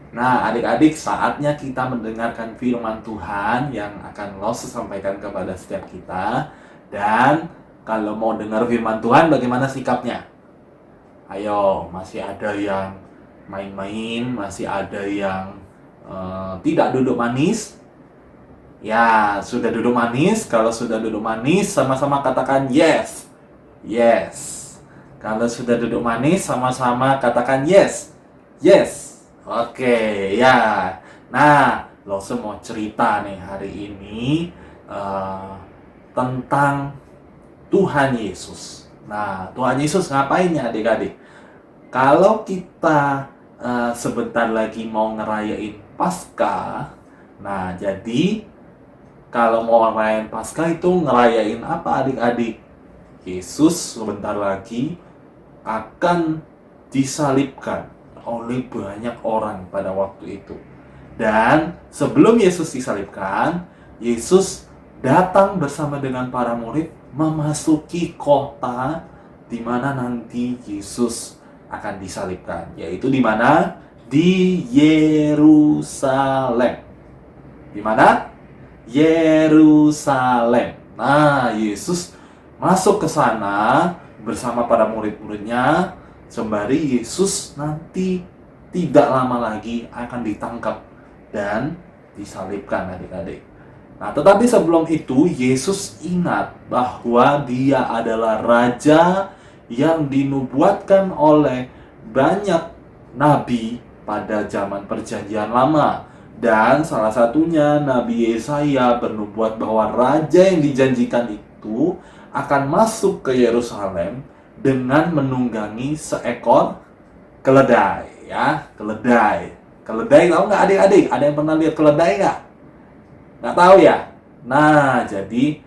Nah, adik-adik, saatnya kita mendengarkan firman Tuhan yang akan Lose sampaikan kepada setiap kita. Dan kalau mau dengar firman Tuhan, bagaimana sikapnya? Ayo, masih ada yang main-main, masih ada yang tidak duduk manis. Ya, sudah duduk manis. Kalau sudah duduk manis, sama-sama katakan yes. Yes. Kalau sudah duduk manis, sama-sama katakan yes. Yes. Oke, ya. Nah, Lose mau cerita nih hari ini eh, tentang Tuhan Yesus. Nah, Tuhan Yesus ngapain ya adik-adik? Kalau kita sebentar lagi mau ngerayain Paskah, nah jadi kalau mau ngerayain Paskah itu ngerayain apa adik-adik? Yesus sebentar lagi akan disalibkan oleh banyak orang pada waktu itu. Dan sebelum Yesus disalibkan, Yesus datang bersama dengan para murid memasuki kota di mana nanti Yesus akan disalibkan, yaitu di mana? Di Yerusalem. Di mana? Yerusalem. Nah, Yesus masuk ke sana bersama para murid-muridnya, sembari Yesus nanti tidak lama lagi akan ditangkap dan disalibkan adik-adik. Nah, tetapi sebelum itu Yesus ingat bahwa dia adalah raja yang dinubuatkan oleh banyak nabi pada zaman perjanjian lama. Dan salah satunya Nabi Yesaya bernubuat bahwa raja yang dijanjikan itu akan masuk ke Yerusalem dengan menunggangi seekor keledai, ya, keledai. Keledai tahu nggak adik-adik? Ada yang pernah lihat keledai nggak? Nggak tahu ya? Nah, jadi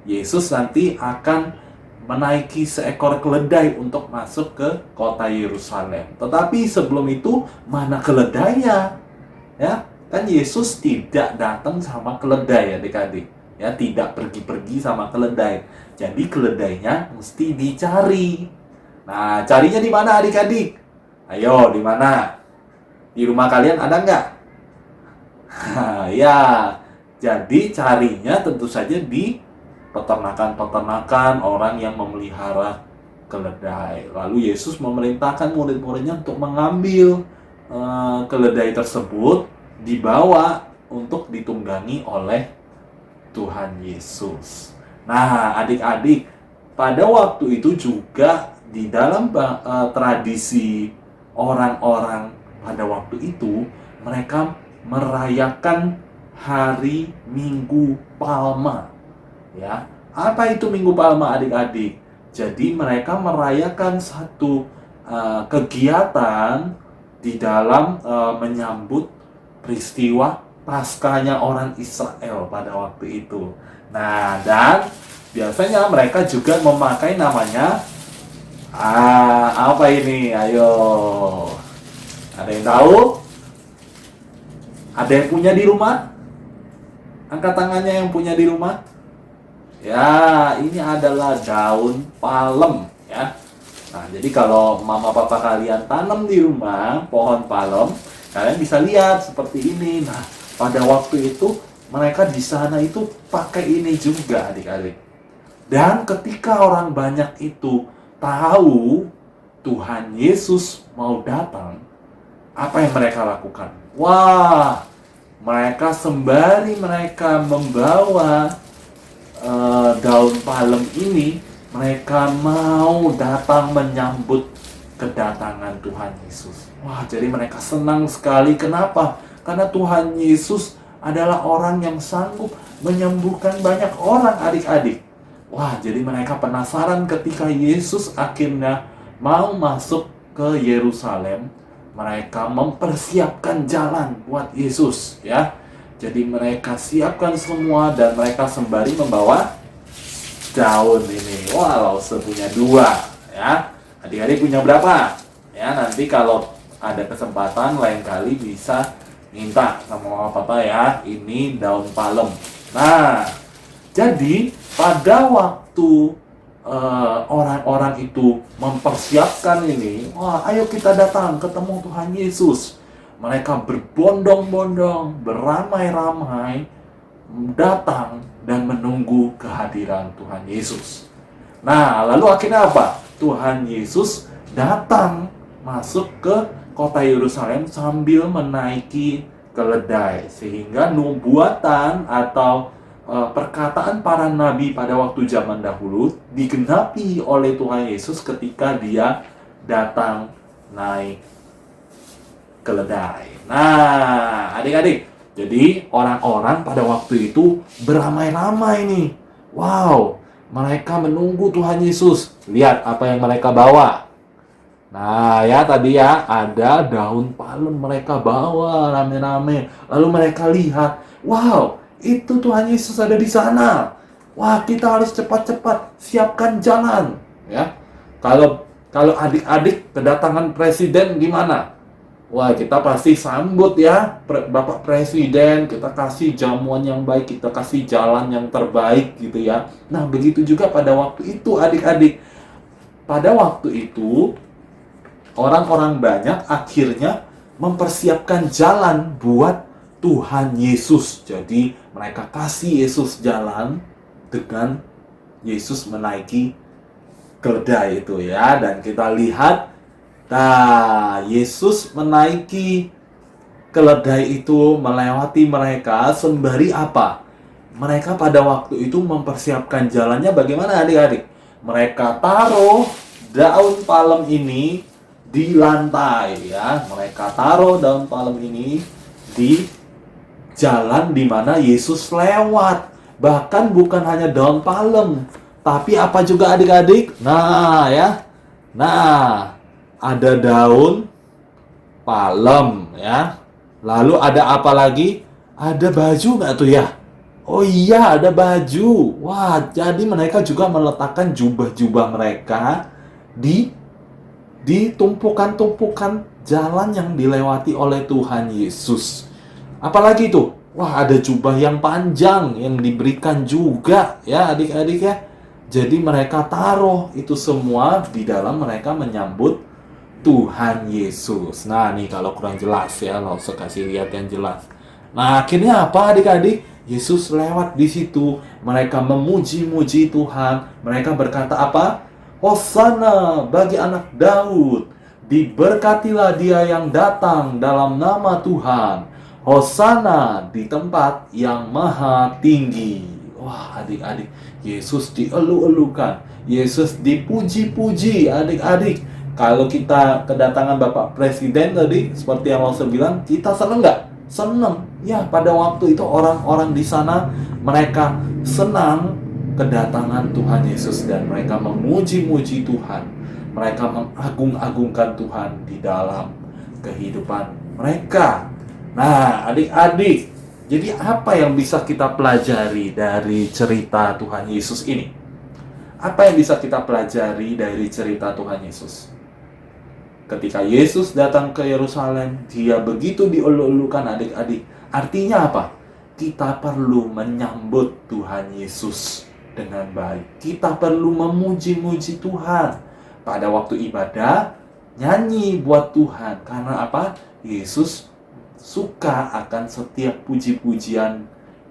Yesus nanti akan menaiki seekor keledai untuk masuk ke kota Yerusalem. Tetapi sebelum itu, mana keledainya? Ya, kan Yesus tidak datang sama keledai adik-adik. Ya, tidak pergi-pergi sama keledai. Jadi keledainya mesti dicari. Nah, carinya di mana adik-adik? Ayo, di mana? Di rumah kalian ada nggak? Ya, jadi carinya tentu saja di peternakan-peternakan orang yang memelihara keledai. Lalu Yesus memerintahkan murid-muridnya untuk mengambil keledai tersebut, dibawa untuk ditunggangi oleh Tuhan Yesus. Nah, adik-adik, pada waktu itu juga di dalam tradisi orang-orang pada waktu itu, mereka merayakan hari Minggu Palma. Ya, apa itu Minggu Palma adik-adik? Jadi mereka merayakan satu kegiatan di dalam menyambut peristiwa Paskahnya orang Israel pada waktu itu. Nah, dan biasanya mereka juga memakai namanya apa ini? Ayo. Ada yang tahu? Ada yang punya di rumah? Angkat tangannya yang punya di rumah. Ya, ini adalah daun palem ya. Nah, jadi kalau mama papa kalian tanam di rumah pohon palem, kalian bisa lihat seperti ini. Nah, pada waktu itu mereka di sana itu pakai ini juga adik-adik. Dan ketika orang banyak itu tahu Tuhan Yesus mau datang, apa yang mereka lakukan? Wah, mereka sembari mereka membawa daun palem ini, mereka mau datang menyambut kedatangan Tuhan Yesus. Wah, jadi mereka senang sekali. Kenapa? Karena Tuhan Yesus adalah orang yang sanggup menyembuhkan banyak orang adik-adik. Wah, jadi mereka penasaran ketika Yesus akhirnya mau masuk ke Yerusalem. Mereka mempersiapkan jalan buat Yesus, ya. Jadi mereka siapkan semua dan mereka sembari membawa daun ini. Wah, Lause punya 2, ya. Adik-adik punya berapa? Ya, nanti kalau ada kesempatan lain kali bisa minta sama mama papa ya. Ini daun palem. Nah, jadi pada waktu orang-orang itu mempersiapkan ini, wah, ayo kita datang ketemu Tuhan Yesus. mereka berbondong-bondong, beramai-ramai datang dan menunggu kehadiran Tuhan Yesus. Nah, lalu akhirnya apa? Tuhan Yesus datang masuk ke kota Yerusalem sambil menaiki keledai, sehingga nubuatan atau perkataan para nabi pada waktu zaman dahulu digenapi oleh Tuhan Yesus ketika dia datang naik keledai. Nah, adik-adik, jadi orang-orang pada waktu itu beramai-ramai nih. Wow, mereka menunggu Tuhan Yesus. Lihat apa yang mereka bawa. Nah, ya tadi ya, ada daun palem mereka bawa rame-rame. Lalu mereka lihat, wow, itu Tuhan Yesus ada di sana. Wah, kita harus cepat-cepat siapkan jalan, ya. Kalau adik-adik kedatangan presiden gimana? Wah, kita pasti sambut ya, Bapak Presiden, kita kasih jamuan yang baik, kita kasih jalan yang terbaik gitu ya. Nah, begitu juga pada waktu itu adik-adik. Pada waktu itu, orang-orang banyak akhirnya mempersiapkan jalan buat Tuhan Yesus. Jadi, mereka kasih Yesus jalan dengan Yesus menaiki keledai itu ya. Dan kita lihat, nah, Yesus menaiki keledai itu melewati mereka sembari apa? Mereka pada waktu itu mempersiapkan jalannya bagaimana adik-adik? Mereka taruh daun palem ini di lantai ya. Mereka taruh daun palem ini di jalan di mana Yesus lewat. Bahkan bukan hanya daun palem, tapi apa juga adik-adik? Nah, ya. Nah, ada daun palem ya. Lalu ada apa lagi? Ada baju nggak tuh ya? Oh iya, ada baju. Wah, jadi mereka juga meletakkan jubah-jubah mereka di tumpukan-tumpukan jalan yang dilewati oleh Tuhan Yesus. Apalagi tuh? Wah, ada jubah yang panjang yang diberikan juga ya adik-adik ya. Jadi mereka taruh itu semua di dalam mereka menyambut Tuhan Yesus. Nah, nih kalau kurang jelas ya, lo usah kasih lihat yang jelas. Nah, akhirnya apa adik-adik? Yesus lewat di situ. Mereka memuji-muji Tuhan. Mereka berkata apa? Hosana bagi anak Daud. Diberkatilah dia yang datang dalam nama Tuhan. Hosana di tempat yang maha tinggi. Wah, adik-adik, Yesus dielu-elukan. Yesus dipuji-puji, adik-adik. Kalau kita kedatangan Bapak Presiden tadi, seperti yang Lause bilang, kita senang nggak? Senang. Ya, pada waktu itu orang-orang di sana, mereka senang kedatangan Tuhan Yesus. Dan mereka memuji-muji Tuhan. Mereka mengagung-agungkan Tuhan di dalam kehidupan mereka. Nah, adik-adik, jadi apa yang bisa kita pelajari dari cerita Tuhan Yesus ini? Apa yang bisa kita pelajari dari cerita Tuhan Yesus? Ketika Yesus datang ke Yerusalem, dia begitu dielu-elukan adik-adik. Artinya apa? Kita perlu menyambut Tuhan Yesus dengan baik. Kita perlu memuji-muji Tuhan. Pada waktu ibadah, nyanyi buat Tuhan. Karena apa? Yesus suka akan setiap puji-pujian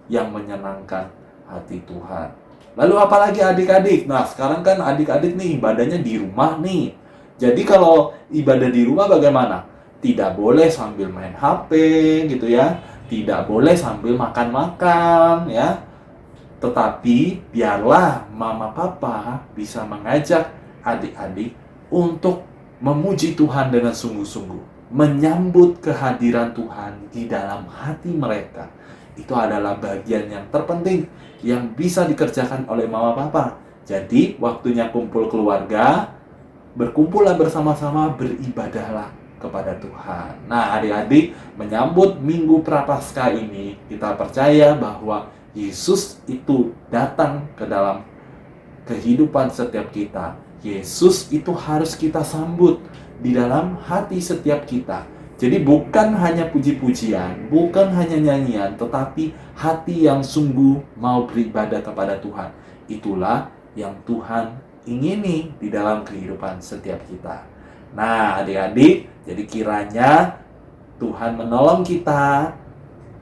yang menyenangkan hati Tuhan. Lalu apalagi adik-adik? Nah, sekarang kan adik-adik nih ibadahnya di rumah nih. Jadi kalau ibadah di rumah bagaimana? Tidak boleh sambil main HP gitu ya. Tidak boleh sambil makan-makan ya. Tetapi biarlah mama papa bisa mengajak adik-adik untuk memuji Tuhan dengan sungguh-sungguh. Menyambut kehadiran Tuhan di dalam hati mereka. Itu adalah bagian yang terpenting yang bisa dikerjakan oleh mama papa. Jadi waktunya kumpul keluarga, berkumpullah bersama-sama, beribadahlah kepada Tuhan. Nah, adik-adik, menyambut Minggu Prapaskah ini, kita percaya bahwa Yesus itu datang ke dalam kehidupan setiap kita. Yesus itu harus kita sambut di dalam hati setiap kita. Jadi bukan hanya puji-pujian, bukan hanya nyanyian, tetapi hati yang sungguh mau beribadah kepada Tuhan. Itulah yang Tuhan ingini di dalam kehidupan setiap kita. Nah, adik-adik, jadi kiranya Tuhan menolong kita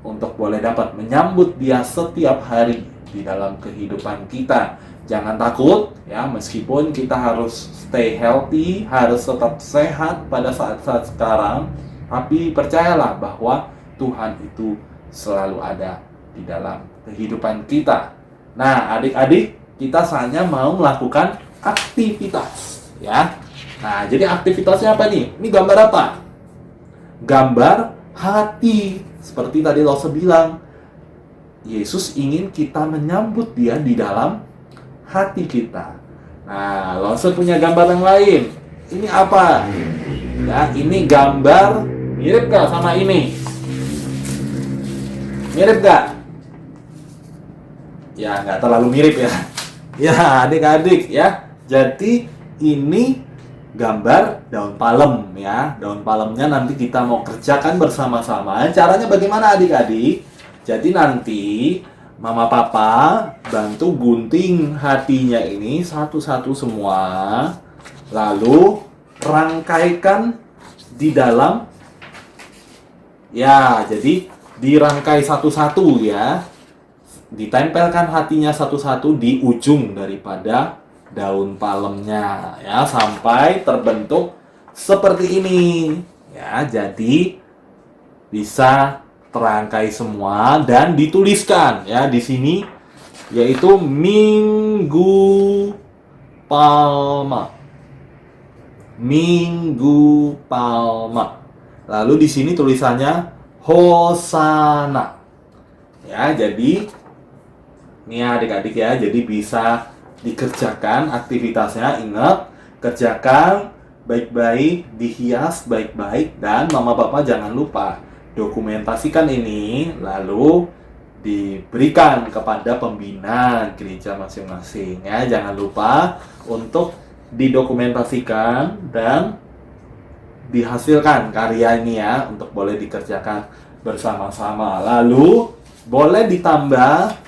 untuk boleh dapat menyambut Dia setiap hari di dalam kehidupan kita. Jangan takut ya, meskipun kita harus stay healthy, harus tetap sehat pada saat-saat sekarang, tapi percayalah bahwa Tuhan itu selalu ada di dalam kehidupan kita. Nah, adik-adik, kita saatnya mau melakukan aktivitas ya. Nah, jadi aktivitasnya apa nih? Ini gambar apa? Gambar hati. Seperti tadi Lose bilang, Yesus ingin kita menyambut Dia di dalam hati kita. Nah, Lose punya gambar yang lain. Ini apa? Ya, ini gambar mirip gak sama ini? Mirip gak? Ya, nggak terlalu mirip ya. Ya, adik-adik ya. Jadi ini gambar daun palem ya. Daun palemnya nanti kita mau kerjakan bersama-sama. Caranya bagaimana adik-adik? Jadi nanti Mama Papa bantu gunting hatinya ini satu-satu semua. Lalu rangkaikan di dalam. Ya, jadi dirangkai satu-satu ya. Ditempelkan hatinya satu-satu di ujung daripada daun palemnya ya, sampai terbentuk seperti ini ya. Jadi bisa terangkai semua dan dituliskan ya di sini, yaitu Minggu Palma. Minggu Palma. Lalu di sini tulisannya Hosana. Ya, jadi ini adik-adik ya, jadi bisa dikerjakan aktivitasnya. Ingat, kerjakan baik-baik, dihias baik-baik, dan Mama Papa jangan lupa dokumentasikan ini, lalu diberikan kepada pembina gereja masing-masing ya. Jangan lupa untuk didokumentasikan dan dihasilkan karya ini ya, untuk boleh dikerjakan bersama-sama. Lalu boleh ditambah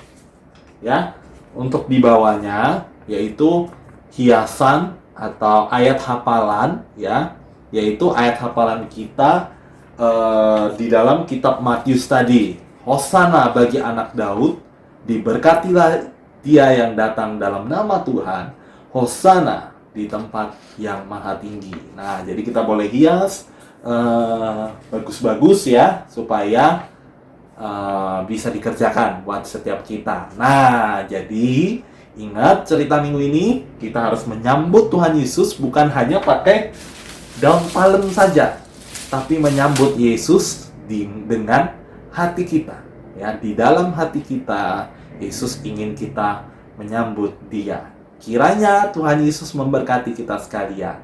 ya untuk di bawahnya, yaitu hiasan atau ayat hafalan ya, yaitu ayat hafalan kita di dalam kitab Matius tadi. Hosana bagi anak Daud, diberkatilah dia yang datang dalam nama Tuhan, Hosana di tempat yang maha tinggi. Nah, jadi kita boleh hias bagus-bagus ya, supaya bisa dikerjakan buat setiap kita. Nah, jadi ingat cerita minggu ini, kita harus menyambut Tuhan Yesus bukan hanya pakai daun palem saja, tapi menyambut Yesus dengan hati kita ya. Di dalam hati kita, Yesus ingin kita menyambut Dia. Kiranya Tuhan Yesus memberkati kita sekalian.